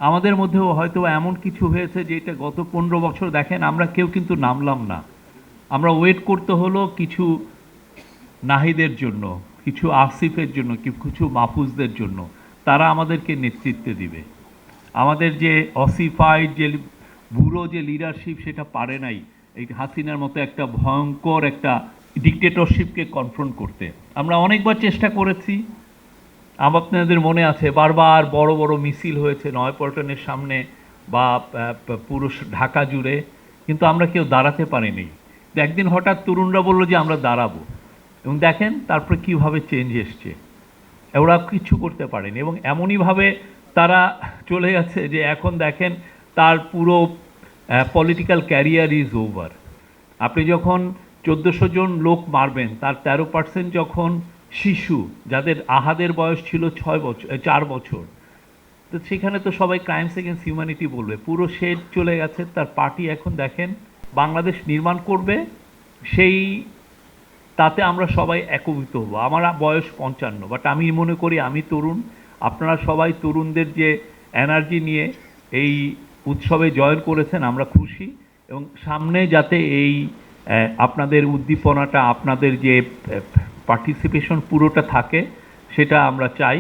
আমাদের মধ্যেও হয়তো এমন কিছু হয়েছে যেটা গত 15 বছর দেখেন আমরা কেউ কিন্তু নামলাম না। আমরা ওয়েট করতে হলো কিছু নাহিদের জন্য, কিছু আসিফের জন্য, কিছু মাহফুজদের জন্য। তারা আমাদেরকে নেতৃত্বে দিবে। আমাদের যে অসিফাইড যে বুড়ো যে লিডারশিপ সেটা পারে নাই এই হাসিনার মতো একটা ভয়ঙ্কর একটা ডিক্টেটরশিপকে কনফ্রন্ট করতে। আমরা অনেকবার চেষ্টা করেছি, আপনাদের মনে আছে বারবার বড় বড় মিছিল হয়েছে নয়াপল্টনের সামনে বা পুরো ঢাকা জুড়ে, কিন্তু আমরা কেউ দাঁড়াতে পারিনি। একদিন হঠাৎ তরুণরা বললো যে আমরা দাঁড়াবো, এবং দেখেন তারপরে কিভাবে চেঞ্জ এসছে। ওরা কিচ্ছু করতে পারেনি এবং এমনইভাবে তারা চলে গেছে যে এখন দেখেন তার পুরো পলিটিক্যাল ক্যারিয়ার ইজ ওভার। আপনি যখন 1400 জন লোক মারবেন তার 13% যখন শিশু, যাদের আহাদের বয়স ছিল 6 বছর 4 বছর, তো সেখানে তো সবাই ক্রাইমস এগেন্স্ট হিউম্যানিটি বলবে। পুরো শেড চলে গেছে। তার পার্টি এখন দেখেন বাংলাদেশ নির্মাণ করবে, সেই তাতে আমরা সবাই একভূত হব। আমার বয়স 55, বাট আমি মনে করি আমি তরুণ। আপনারা সবাই তরুণদের যে এনার্জি নিয়ে এই উৎসবে জয়েন করেছেন, আমরা খুশি। এবং সামনে যাতে এই আপনাদের উদ্দীপনাটা, আপনাদের যে পার্টিসিপেশন পুরোটা থাকে, সেটা আমরা চাই।